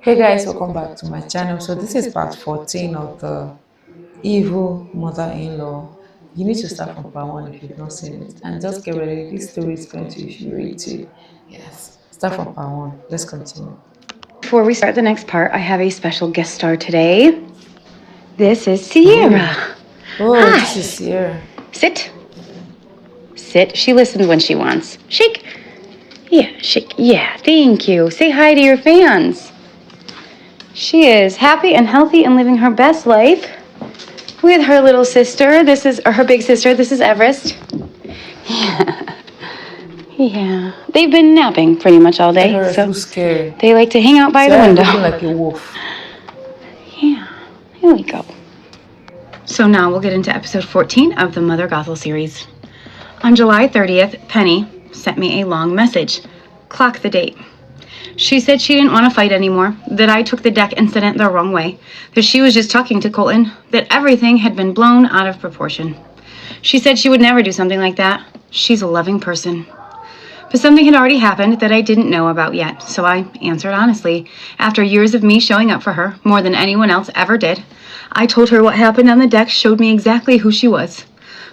Hey guys, welcome back to my channel. So this is part 14 of the evil mother-in-law. You need to start from part 1 if you've not seen it, and just get ready. This story is going to infuriate you. Yes, start from part 1. Let's continue. Before we start the next part, I have a special guest star today. This is Oh, Sierra. oh, this is Hi. Sierra. Sit. Sit. She listens when she wants. Shake. Yeah, shake. Yeah, thank you. Say hi to your fans. She is happy and healthy and living her best life with her little sister. This is her big sister. This is Everest. Yeah. Yeah. They've been napping pretty much all day. Everest So looks scary. they like to hang out by the Sierra is window. looking like a wolf. Yeah. Here we go. So now we'll get into episode 14 of the Mother Gothel series. On July 30th, Penny sent me a long message. Clock the date. She said she didn't want to fight anymore, that I took the deck incident the wrong way, that she was just talking to Colton, that everything had been blown out of proportion. She said she would never do something like that. She's a loving person. But something had already happened that I didn't know about yet, so I answered honestly. After years of me showing up for her, more than anyone else ever did, I told her what happened on the deck showed me exactly who she was.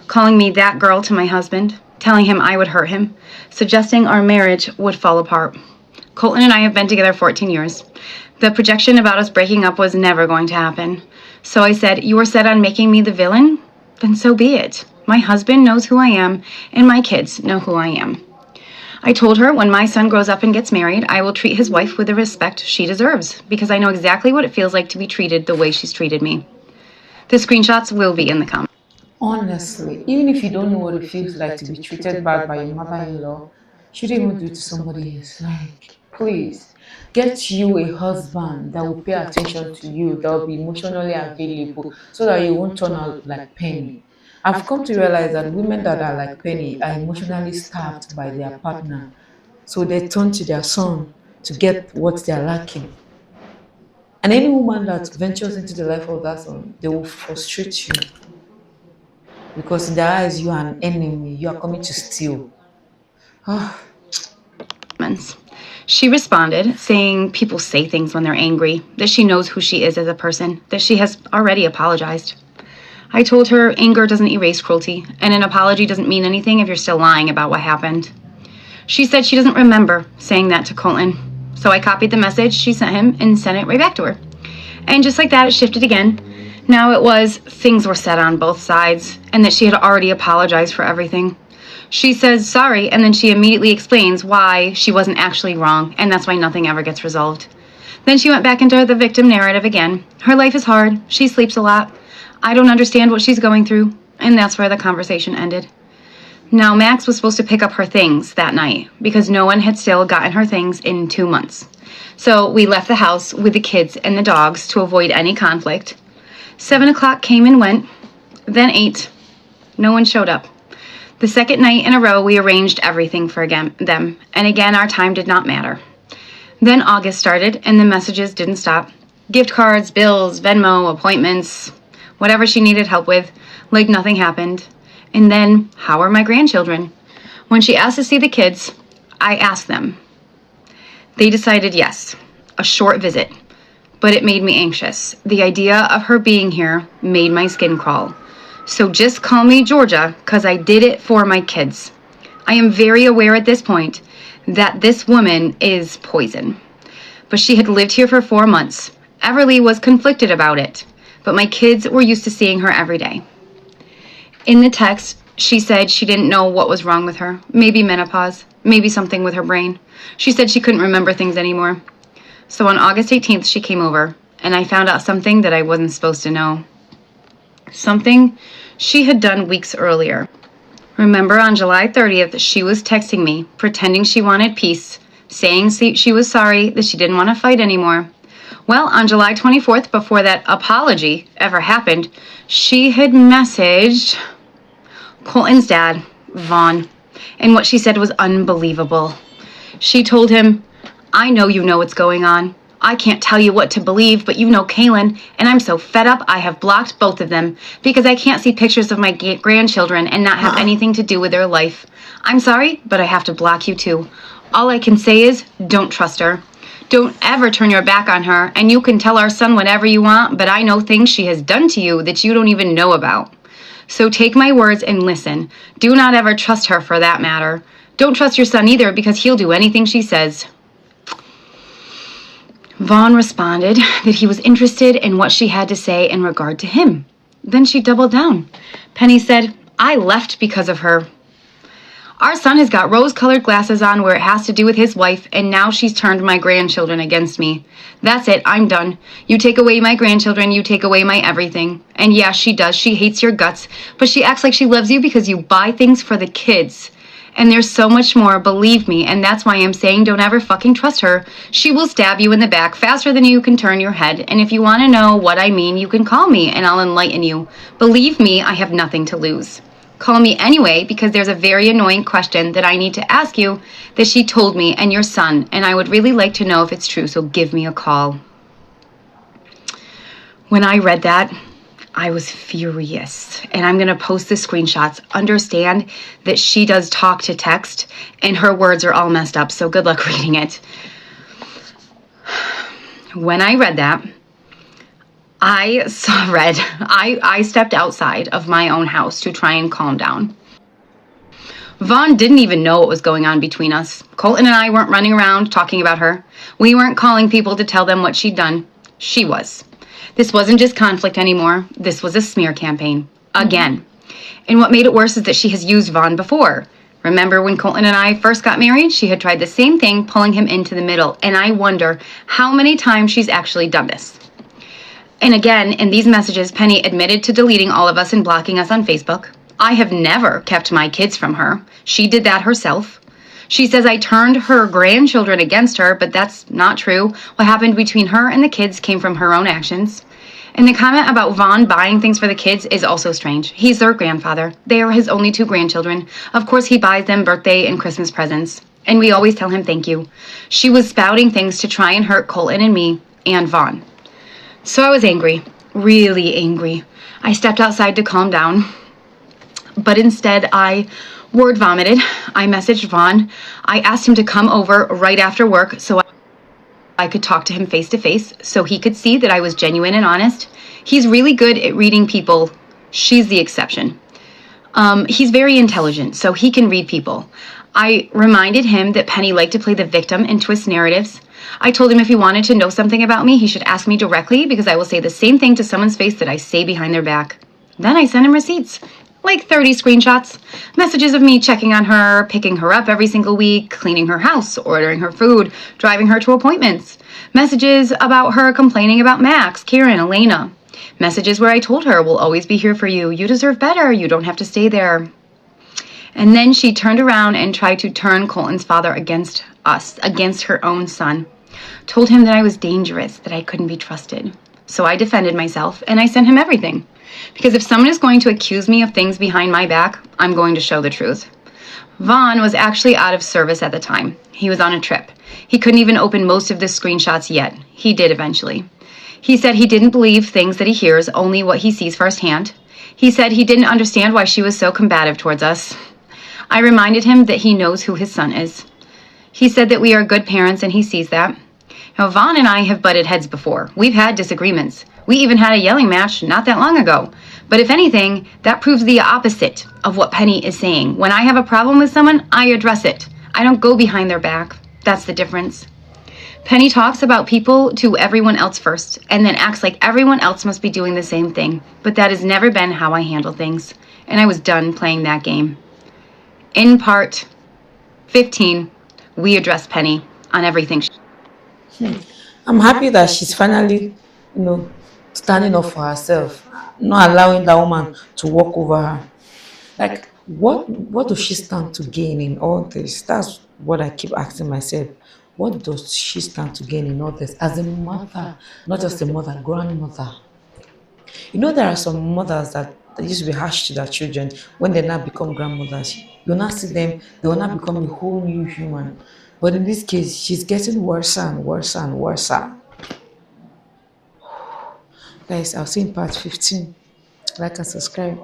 Calling me that girl to my husband, telling him I would hurt him, suggesting our marriage would fall apart. Colton and I have been together 14 years. The projection about us breaking up was never going to happen. So I said, "You are set on making me the villain? Then so be it. My husband knows who I am, and my kids know who I am." I told her when my son grows up and gets married, I will treat his wife with the respect she deserves, because I know exactly what it feels like to be treated the way she's treated me. The screenshots will be in the comments. Honestly, even if you don't know what it feels like to be treated bad by your mother-in-law, you shouldn't even do it to somebody else. Like, please, get you a husband that will pay attention to you, that will be emotionally available, so that you won't turn out like Penny. I've come to realize that women that are like Penny are emotionally starved by their partner, so they turn to their son to get what they are lacking. And any woman that ventures into the life of that son, they will frustrate you. Because in their eyes, you are an enemy. You are coming to steal. Ah, She responded, saying people say things when they're angry, that she knows who she is as a person, that she has already apologized. I told her anger doesn't erase cruelty, and an apology doesn't mean anything if you're still lying about what happened. She said she doesn't remember saying that to Colton. So I copied the message she sent him and sent it right back to her. And just like that, it shifted again. Now it was things were said on both sides, and that she had already apologized for everything. She says sorry, and then she immediately explains why she wasn't actually wrong, and that's why nothing ever gets resolved. Then she went back into the victim narrative again. Her life is hard. She sleeps a lot. I don't understand what she's going through, and that's where the conversation ended. Now, Max was supposed to pick up her things that night because no one had still gotten her things in 2 months. So we left the house with the kids and the dogs to avoid any conflict. 7 o'clock came and went, then 8. No one showed up. The second night in a row, we arranged everything for them, and again, our time did not matter. Then August started, and the messages didn't stop. Gift cards, bills, Venmo, appointments, whatever she needed help with, like nothing happened. And then, how are my grandchildren? When she asked to see the kids, I asked them. They decided yes, a short visit, but it made me anxious. The idea of her being here made my skin crawl. So just call me Georgia, because I did it for my kids. I am very aware at this point that this woman is poison. But she had lived here for 4 months. Everly was conflicted about it, but my kids were used to seeing her every day. In the text, she said she didn't know what was wrong with her. Maybe menopause, maybe something with her brain. She said she couldn't remember things anymore. So on August 18th, she came over, and I found out something that I wasn't supposed to know. Something she had done weeks earlier. Remember, on July 30th, she was texting me, pretending she wanted peace, saying she was sorry, that she didn't want to fight anymore. Well, on July 24th, before that apology ever happened, she had messaged Colton's dad, Vaughn, and what she said was unbelievable. She told him, "I know you know what's going on. I can't tell you what to believe, but you know Kaylin, and I'm so fed up I have blocked both of them because I can't see pictures of my grandchildren and not have anything to do with their life. I'm sorry, but I have to block you too. All I can say is don't trust her. Don't ever turn your back on her, and you can tell our son whatever you want, but I know things she has done to you that you don't even know about. So take my words and listen. Do not ever trust her for that matter. Don't trust your son either, because he'll do anything she says." Vaughn responded that he was interested in what she had to say in regard to him. Then she doubled down. Penny said, "I left because of her. Our son has got rose-colored glasses on where it has to do with his wife, and now she's turned my grandchildren against me. That's it, I'm done. You take away my grandchildren, you take away my everything. And yeah, she does, she hates your guts, but she acts like she loves you because you buy things for the kids. And there's so much more, believe me, and that's why I'm saying don't ever fucking trust her. She will stab you in the back faster than you can turn your head, and if you want to know what I mean, you can call me and I'll enlighten you. Believe me, I have nothing to lose. Call me anyway, because there's a very annoying question that I need to ask you that she told me and your son, and I would really like to know if it's true, so give me a call." When I read that, I was furious, and I'm going to post the screenshots. Understand that she does talk to text, and her words are all messed up, so good luck reading it. When I read that, I saw red. I stepped outside of my own house to try and calm down. Vaughn didn't even know what was going on between us. Colton and I weren't running around talking about her. We weren't calling people to tell them what she'd done. She was. This wasn't just conflict anymore. This was a smear campaign. Again. And what made it worse is that she has used Vaughn before. Remember when Colton and I first got married? She had tried the same thing, pulling him into the middle. And I wonder how many times she's actually done this. And again, in these messages, Penny admitted to deleting all of us and blocking us on Facebook. I have never kept my kids from her. She did that herself. She says I turned her grandchildren against her, but that's not true. What happened between her and the kids came from her own actions. And the comment about Vaughn buying things for the kids is also strange. He's their grandfather. They are his only two grandchildren. Of course, he buys them birthday and Christmas presents. And we always tell him thank you. She was spouting things to try and hurt Colton and me and Vaughn. So I was angry, really angry. I stepped outside to calm down, but instead I word vomited. I messaged Vaughn. I asked him to come over right after work so I could talk to him face to face so he could see that I was genuine and honest. He's really good at reading people. She's the exception. He's very intelligent, so he can read people. I reminded him that Penny liked to play the victim and twist narratives. I told him if he wanted to know something about me, he should ask me directly because I will say the same thing to someone's face that I say behind their back. Then I sent him receipts, like 30 screenshots, messages of me checking on her, picking her up every single week, cleaning her house, ordering her food, driving her to appointments, messages about her complaining about Max, Kieran, Elena, messages where I told her, we'll always be here for you, you deserve better, you don't have to stay there. And then she turned around and tried to turn Colton's father against us, against her own son. Told him that I was dangerous, that I couldn't be trusted. So I defended myself, and I sent him everything. Because if someone is going to accuse me of things behind my back, I'm going to show the truth. Vaughn was actually out of service at the time. He was on a trip. He couldn't even open most of the screenshots yet. He did eventually. He said he didn't believe things that he hears, only what he sees firsthand. He said he didn't understand why she was so combative towards us. I reminded him that he knows who his son is. He said that we are good parents and he sees that. Now, Vaughn and I have butted heads before. We've had disagreements. We even had a yelling match not that long ago. But if anything, that proves the opposite of what Penny is saying. When I have a problem with someone, I address it. I don't go behind their back. That's the difference. Penny talks about people to everyone else first and then acts like everyone else must be doing the same thing. But that has never been how I handle things. And I was done playing that game. In part 15, we address Penny on everything. I'm happy that she's finally, standing up for herself, not allowing that woman to walk over her. Like, what does she stand to gain in all this? That's what I keep asking myself. What does she stand to gain in all this? As a mother, not just a mother, grandmother. There are some mothers that used to be harsh to their children. When they now become grandmothers, you now see them, they will now become a whole new human. But in this case, she's getting worse and worse and worse. Guys, I'll see you in part 15. Like and subscribe.